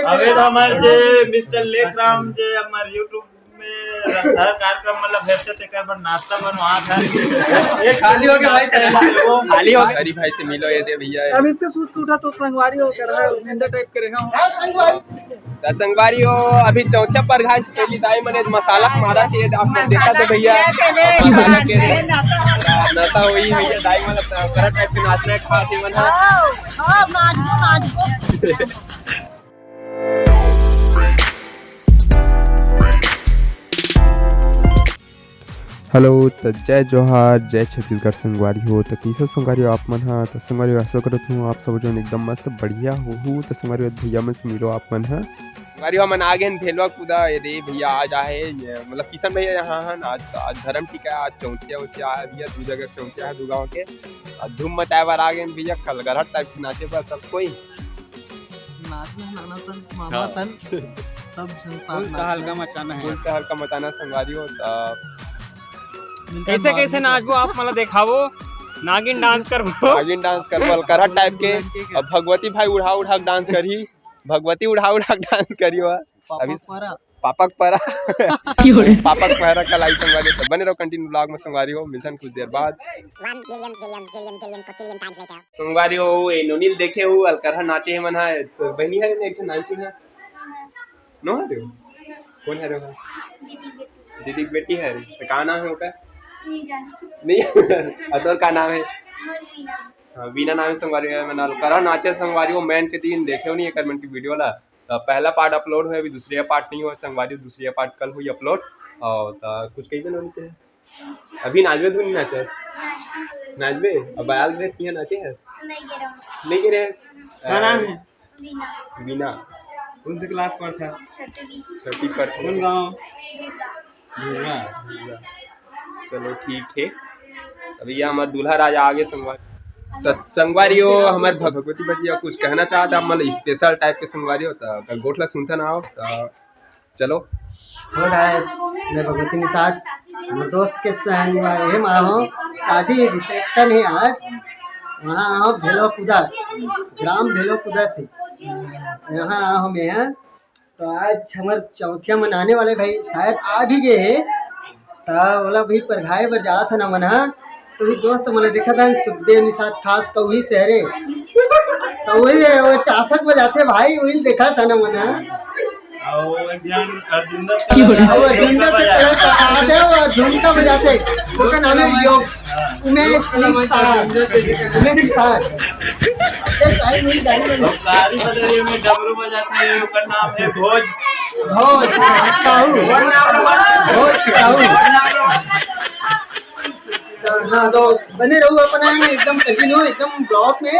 अभी तो हमारे जे मिस्टर लेखराम जे हमारे यूट्यूब में हर कार्यक्रम मतलब भेजते थे कर नाश्ता बन वहाँ था ये खाली हो गया भाई वो खाली हो गया। अरे भाई से मिलो ये दे भैया अब इससे सूट टूटा तो संगवारी होकर है निंदा टाइप के रहे संगवारी हो अभी चौथे पर घास पहली दाई मैंने मसाला मारा के आपने देखा तो भैया मसाला के नाता हुई भैया दाई मतलब करट टाइप के नाचने खाती मना हेलो तो जय जोहार जय छत्तीसगढ़ संगवारी हो तो कैसे संगवारी हो आप मन हाँ तो संगवारी आशा करत हूँ आप सब जो एकदम मस्त बढ़िया हो तो संगवारी भैया मन से मिलो आप मन हाँ संगवारी मन आगे भेलवा कूदा यदि भैया आज आए मतलब किशन भैया यहाँ है आज धर्म टीका आज चौथिया उचिया आया भैया दू जगह चौथिया है दू गाँव के और धूम मचाए बार आगे भैया कलगरहट टाइप की नाचे पर सब कोई हल्का मचाना है हल्का मचाना संगवारी हो कैसे कैसे नाचबो आप मतलब देखावो नागिन डांस करबो करहट टाइप के और भगवती भाई उड़ा डांस करी भगवती उड़ा डांस करी अभी पापक परा कल आई संगवारी तो बने रहो कंटिन्यू ब्लॉग में संगवारी हो मिलसन कुछ देर बाद संगवारी हो ए नोनील देखे हो अलकरहा नाचे है मन है तो बहनी है एक नाची है नो है कौन है रे दीदी की बेटी है तो का नाम है उसका नहीं अतोर का नाम है वीना नाम है संगवारी है मैंने अलकरहा नाचे संगवारी हो मैन के दिन देखे हो नहीं एक मिनट की वीडियो ला तो पहला पार्ट अपलोड हुआ अभी दूसरी पार्ट नहीं हुआ संगवारी दूसरी पार्ट कल हुई अपलोड और कुछ कई दिन होते हैं अभी नाचबे तो नहीं नाचे नाचबे अब बयाल में किया नाचे है नहीं गिरे क्या नाम है वीना कौन से क्लास पर था छठी पर कौन गाँव चलो ठीक है अभी ये हमारे दूल्हा राजा आगे संगवारी तो संगवारी हो हमारे भगवती भैया कुछ कहना चाहता है मतलब स्पेशल टाइप के संगवारी होता गोठला सुनता ना हो तो चलो मैं भगवती निषाद मेरे दोस्त के संग हो शादी रिसेप्शन है आज वहाँ भेलोकुदा ग्राम भेलोकुदा से यहाँ हम हैं तो आज हमारे चौथिया मनाने वाले भाई शायद आ भी गए है तो बोला भाई परघाए पर जा था ना मना तो भी दोस्त मैंने देखा था सुखदेव निषाद खास तो वही शहरे तो वही टासक बजाते भाई वही देखा था ना मना झुमका बजाते उसका नाम है योग उमेश डमरू बजाते हैं उसका नाम है भोज हाँ तो बने रहो अपना एकदम कंटिन्यू एकदम ब्लॉग में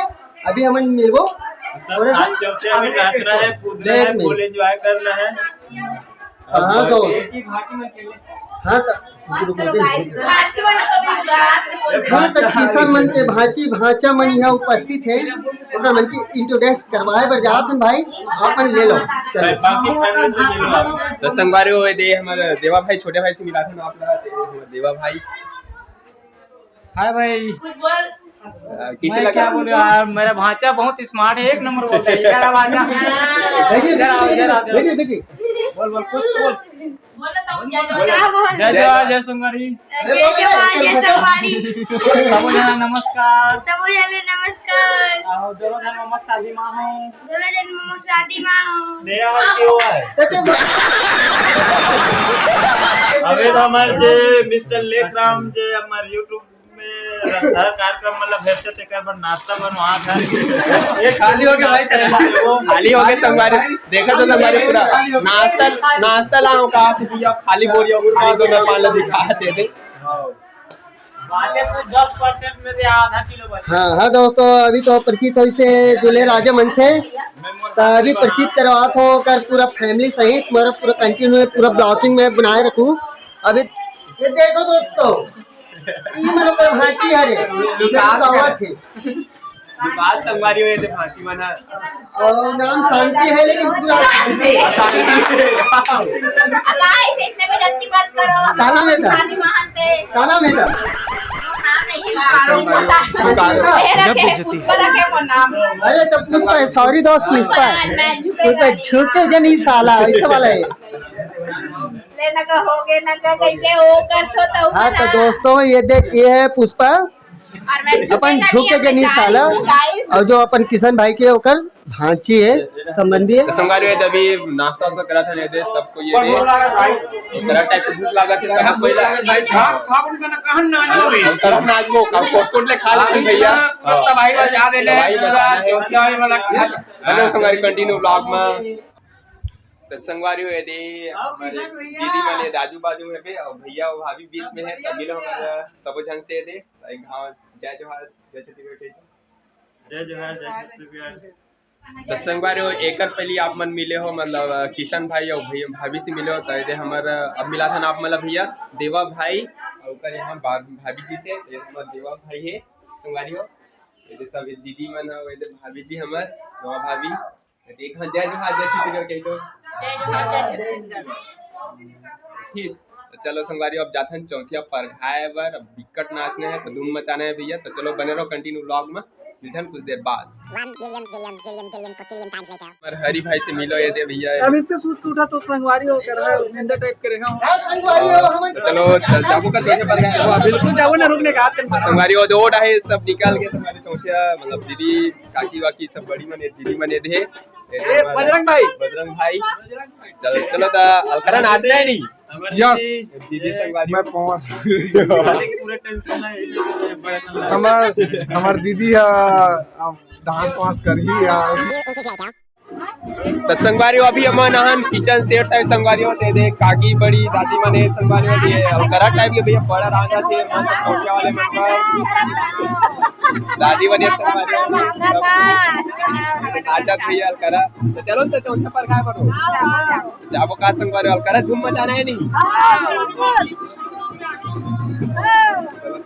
अभी हम मिलबो एंजॉय करना है हाँ तो हाँ तो किसान मन के भांची भांचा मन यहाँ उपस्थित है उनका मन की इंट्रोड्यूस करवाए बर जात भाई आप ले लो तो संगवारी हो दे हमारे देवा भाई छोटे भाई से मिला था आप लगा देवा भाई हाय भाई किसे लगा क्या बोल रहा है मेरा भांचा बहुत स्मार्ट है एक नंबर बोलता है इधर भांचा देखिए बोल कुछ बोल जय जवाहर जय संगवारी सबो जना नमस्कार आओ दोनों जन ममक शादी मां हो मेरा हाल क्यों है अभी तो हमारे जे मिस्टर लेखराम जे हमारे यूट्यूब में हर कार्यक्रम मतलब भेजते थे कर नाश्ता बन वहाँ था ये खाली हो गया भाई वो खाली हो गए संगवारी देखा तो संगवारी पूरा नाश्ता लाओ कहा कि भैया खाली बोरिया खाली तो मैं मान लो दिखाते थे तो 10% में से आधा किलो बचा। हाँ दोस्तों अभी तो परिचित हो इसे दूल्हे राजा मन से तो अभी परिचित करवा हो कर पूरा फैमिली सहित मेरा पूरा कंटिन्यू पूरा ब्लॉगिंग में बनाए रखूँ अभी ये देखो दोस्तों ये मेरे पर भांची है रे बात संगवारी हुए थे फांसी मना और नाम शांति है लेकिन पूरा काला में था अरे तो पुष्पा है, सॉरी दोस्त, पुष्पा है, पुष्पा झुकेगा नहीं साला, ऐसा वाला है। लेना का हो गए ना का कैसे हो कर तो हाँ तो दोस्तों ये देख, ये है पुष्पा, अपन झुकेगा नहीं साला, और जो अपन किशन भाई के होकर भांची है, संबंधी है। संगारियों अभी नाश्ता वास्ता करा था, दे सबको ये दे तरह टाइप की भूख लगा के सब कोई भाई खा उनका ना कहन ना आनी हम तरफ ना आजमो कोट ले खा ले भैया, तब भाई बजा दे ले जोसिया वाला हेलो संगारी कंटिन्यू ब्लॉग में। तो संगवारी हुए दे हमारे दीदी माने दाजू बाजू में पे और भैया और भाभी बीच में है, तभी लोग हमारा सब जन से दे गांव जय जोहार जय छत्तीसगढ़ जय जोहार जय छत्तीसगढ़। तो संगवारी हो एक पहले आप मन मिले हो, मतलब किशन भाई और भैया भाभी से मिले हो, तो हमारा अब मिला था ना आप मतलब भैया देवा भाई और यहाँ भाभी जी से, हमारे देवा भाई है संगवारी हो, सब दीदी मन हो, भाभी जी हमार नवा भाभी एक हाँ जय जोहार जय छत्तीसगढ़ कही तो ठीक। तो चलो संगवारी अब जाते हैं चौथिया पर खाए बर, अब विकट नाचने हैं तो धूम मचाना है भैया, तो चलो बने रहो कंटिन्यू ब्लॉग में, मिलते हैं कुछ देर बाद। हरी भाई से मिलो ये दे भैया, अब इससे सूट टूटा तो संगवारी हो कर रहा है, निंदा टाइप करे हम चलो जाबू का चौथे पर गए, बिल्कुल जाओ ना, रुकने का हाथ संगवारी हो दो है सब निकाल के तुम्हारे चौथिया, मतलब दीदी काकी वाकी सब बड़ी मने दीदी मने दे बजरंग भाई चलो चलो तो अलकरन आते हैं नहीं यस दीदी संगवारी मैं पहुंच पूरे टेंशन है हमार दीदी डांस वांस कर ही तो संगवारी अभी हम नहन किचन सेट साइड संगवारी होते दे काकी बड़ी दादी मने संगवारी होती है अलकरा टाइप के भैया बड़ा राजा थे मन चौथिया वाले मन दादी बड़ी संगवारी आजाद भैया अलकरा, तो चलो तो चौथा पर खाए पड़ो जाबो का संगवारी अलकरा धूम मचाना है नहीं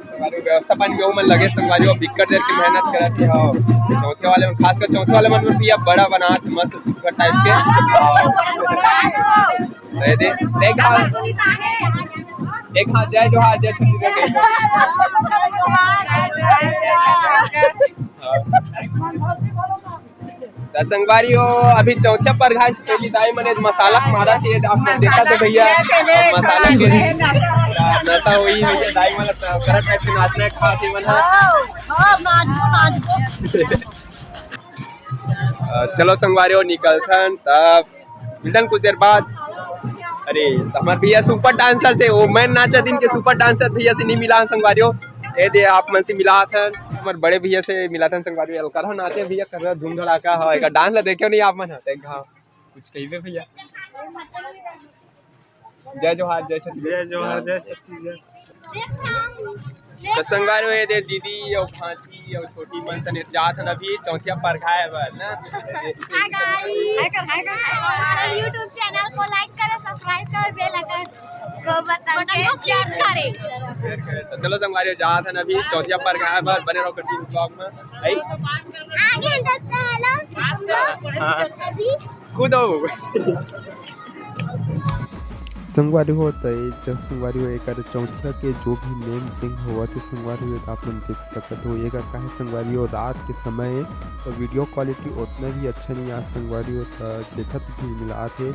संगवारी व्यवस्था पानी के मन लगे, संगवारी वो दिक्कत देर की मेहनत करते हो, चौथे वाले में खासकर चौथे वाले मन में भैया बड़ा बना मस्त सुपर टाइप के दे एक हाथ जय जोहार जय छत्तीसगढ़ संगवारी हो अभी चौथे पर घास पहली दाई मने मसाला मारा के आपने देखा तो भैया मसाला के नशा हुई भैया दाई वाला करा टाइप से नाचना खाते मन चलो संगवारी हो निकलथन तब मिलन कुछ देर बाद। अरे हमारे भैया सुपर डांसर से वो मैं नाचा दिन के सुपर डांसर भैया से नहीं मिला संगवारी हो, ए दे आप मन से मिला था हमारे बड़े भैया से मिला था संगवारी अलकर नाचे भैया कर रहा धूम धड़ाका है का डांस ला देखो नहीं आप मन है कुछ कहिए भैया जय जोहार जय छत्तीसगढ़। तो संगवारी हो दे दीदी और भांची और छोटी मन से जात है अभी चौथिया पर खाए बर ना YouTube चैनल को लाइक करें, सब्सक्राइब करें, बेल आइकन को बटन को क्लिक करें। तो चलो संगवारी जात है अभी चौथिया पर खाए बर, बने रहो कंटिन्यू ब्लॉग में आगे देखते हैं लोग अभी कूदो संगवारी होता है जब संगवारी हो एक चौथिया के जो भी नेम टिंग हुआ तो संगवारी हो आप लोग देख सकते हो ये का है संगवारी हो रात के समय है तो वीडियो क्वालिटी उतना भी अच्छा नहीं आज संगवारी होता देखा तो मिला थे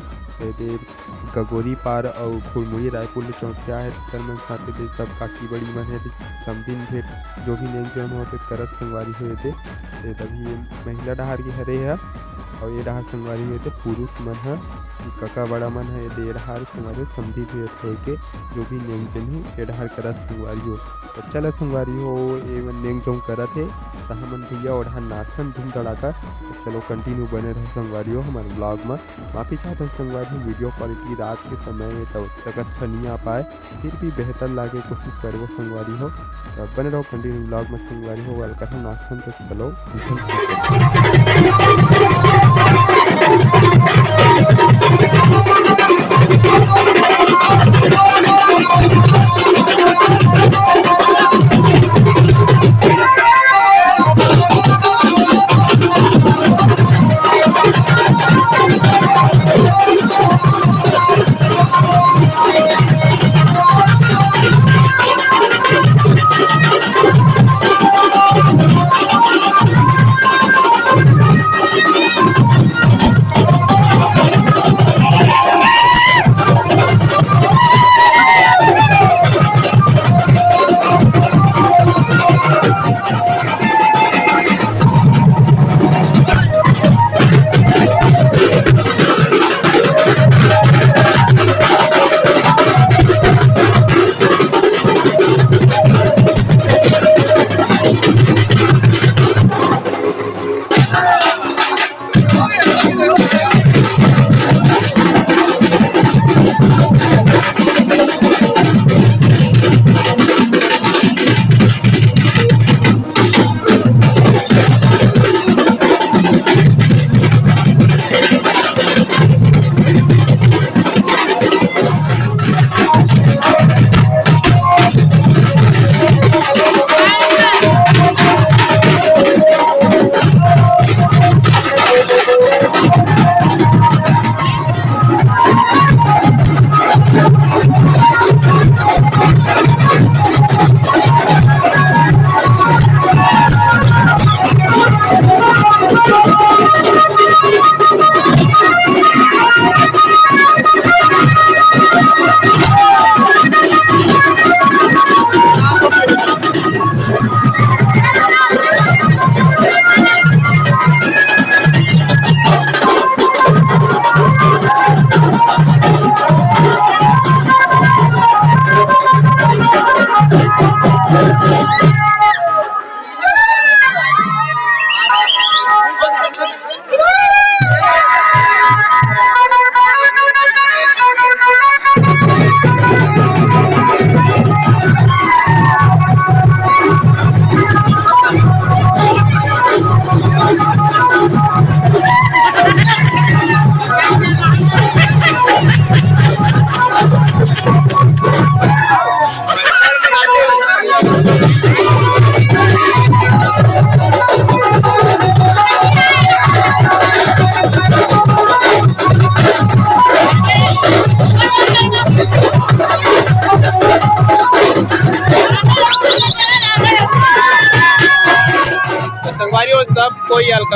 गगोरी पार और फुलमुड़ी रायपुर में चौथिया है कर्मन साथे थे सब काकी बड़ी मन है समदिन फिर जो भी नेम जो होते करत संगवारी हुए थे तभी महिला डहार की हरे है और ये डहार संगवारी हुए थे पुरुष मन है कका बड़ा मन है दे रहा संगवारी समझी थे के जो भी नेम टेन है ये डहार करत संगवारी हो तो चला संगवारी हो ये नेम जो करत है तो हमन भैया और नाचन धूम धड़ाका तो चलो कंटिन्यू बने रहे संगवारी हो हमारे ब्लॉग में। माफ़ी चाहता हूँ संगवारी वीडियो क्वालिटी रात के समय में तो तक अच्छा नहीं आ पाए फिर भी बेहतर लागे कोशिश करे वो संगवारी हो तो बने रहो कंटिन्यू ब्लॉग में संगवारी हो अलकर नाचन तो चलो Thank you.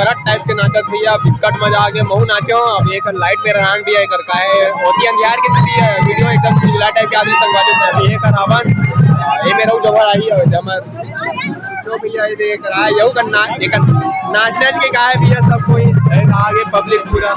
करट टाइप के नाचत भैया बिकट मजा आ गया महू नाचो अब एक लाइट पे रहन भी है कर का है होती अंधियार की स्थिति है वीडियो एकदम खुला टाइप के आदमी संगवादी कर ये कर हवन ये मेरा जबर आई है जमर तो भैया ये देख रहा है यू करना एक नाचने के का है भैया सब कोई आगे पब्लिक पूरा